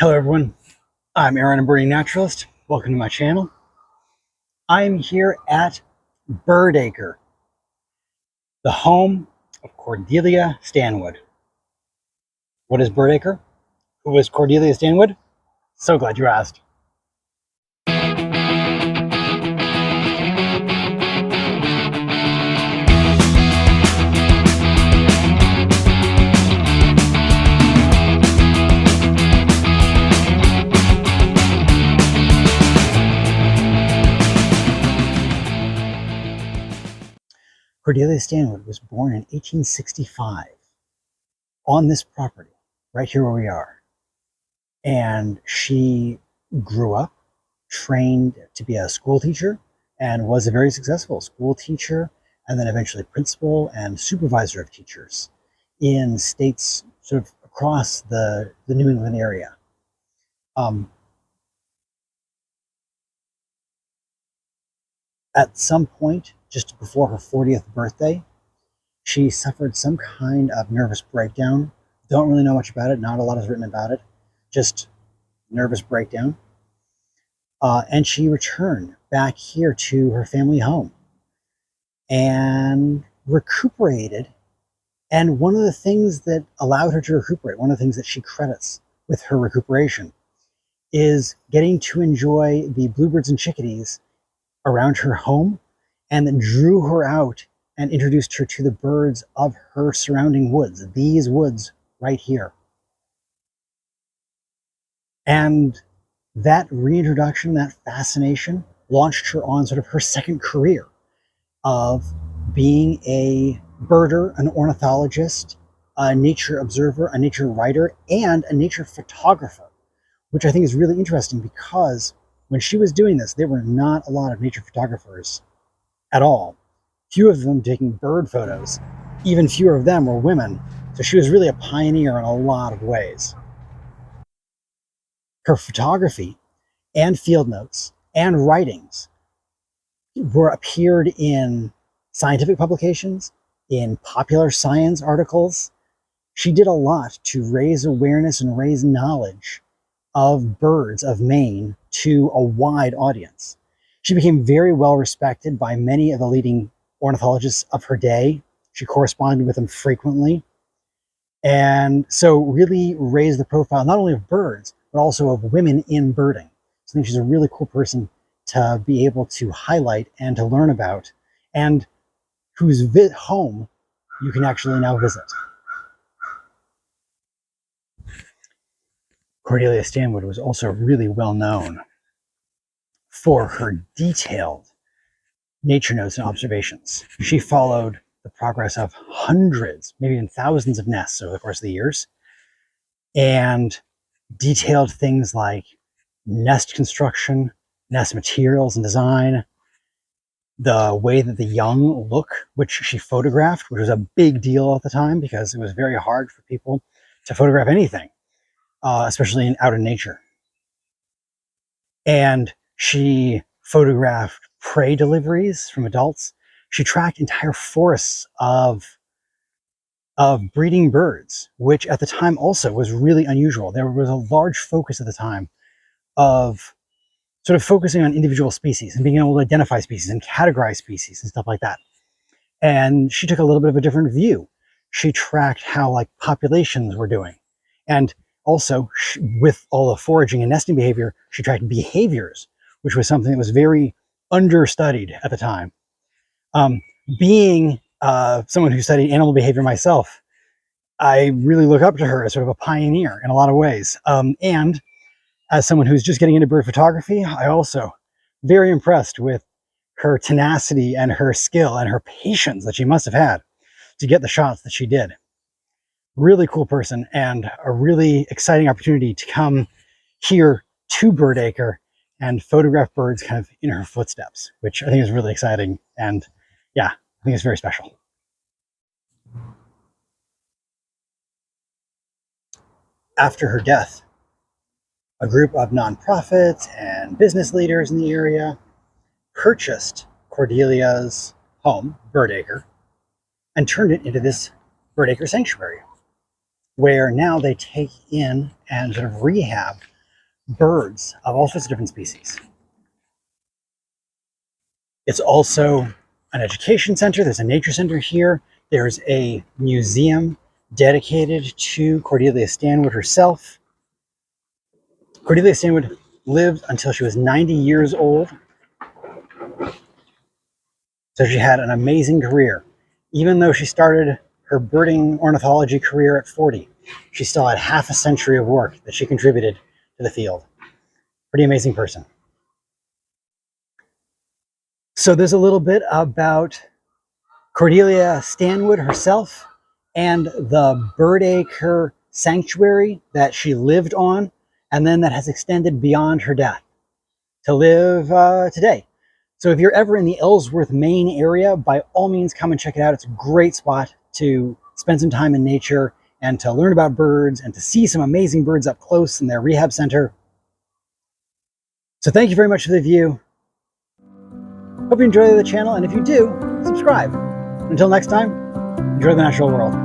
Hello everyone, I'm Aaron, a birding naturalist. Welcome to my channel. I'm here at Birdacre, the home of Cordelia Stanwood. What is Birdacre? Who is Cordelia Stanwood? So glad you asked. Cordelia Stanwood was born in 1865 on this property, right here where we are. And she grew up, trained to be a school teacher, and was a very successful school teacher, and then eventually principal and supervisor of teachers in states sort of across the New England area. At some point, just before her 40th birthday, she suffered some kind of nervous breakdown. Don't really know much about it. Not a lot is written about it. Just nervous breakdown. And she returned back here to her family home and recuperated. And one of the things that allowed her to recuperate, one of the things that she credits with her recuperation, is getting to enjoy the bluebirds and chickadees around her home, and that drew her out and introduced her to the birds of her surrounding woods, these woods right here. And that reintroduction, that fascination, launched her on sort of her second career of being a birder, an ornithologist, a nature observer, a nature writer, and a nature photographer, which I think is really interesting because when she was doing this, there were not a lot of nature photographers at all. Few of them taking bird photos. Even fewer of them were women. So she was really a pioneer in a lot of ways. Her photography and field notes and writings appeared in scientific publications, in popular science articles. She did a lot to raise awareness and raise knowledge of birds of Maine to a wide audience. She became very well respected by many of the leading ornithologists of her day. She corresponded with them frequently. And so really raised the profile not only of birds, but also of women in birding. So I think she's a really cool person to be able to highlight and to learn about, and whose home you can actually now visit. Cordelia Stanwood was also really well known for her detailed nature notes and observations. She followed the progress of hundreds, maybe even thousands of nests over the course of the years, and detailed things like nest construction, nest materials and design, the way that the young look, which she photographed, which was a big deal at the time because it was very hard for people to photograph anything, especially out in nature. And she photographed prey deliveries from adults. She tracked entire forests of breeding birds, which at the time also was really unusual. There was a large focus at the time of sort of focusing on individual species and being able to identify species and categorize species and stuff like that. And she took a little bit of a different view. She tracked how like populations were doing. And also with all the foraging and nesting behavior, she tracked behaviors, which was something that was very understudied at the time. Being someone who studied animal behavior myself, I really look up to her as sort of a pioneer in a lot of ways. And as someone who's just getting into bird photography, I also very impressed with her tenacity and her skill and her patience that she must have had to get the shots that she did. Really cool person, and a really exciting opportunity to come here to Birdacre and photograph birds kind of in her footsteps, which I think is really exciting. And yeah, I think it's very special. After her death, a group of nonprofits and business leaders in the area purchased Cordelia's home, Birdacre, and turned it into this Birdacre sanctuary, where now they take in and sort of rehab birds of all sorts of different species. It's also an education center. There's a nature center here. There's a museum dedicated to Cordelia Stanwood herself. Cordelia Stanwood lived until she was 90 years old. So she had an amazing career. Even though she started her birding ornithology career at 40, she still had half a century of work that she contributed to the field. Pretty amazing person. So there's a little bit about Cordelia Stanwood herself and the Birdacre sanctuary that she lived on, and then that has extended beyond her death to live today. So if you're ever in the Ellsworth, Maine area, by all means come and check it out. It's a great spot to spend some time in nature and to learn about birds and to see some amazing birds up close in their rehab center. So thank you very much for the view. Hope you enjoy the channel, and if you do, subscribe. Until next time, enjoy the natural world.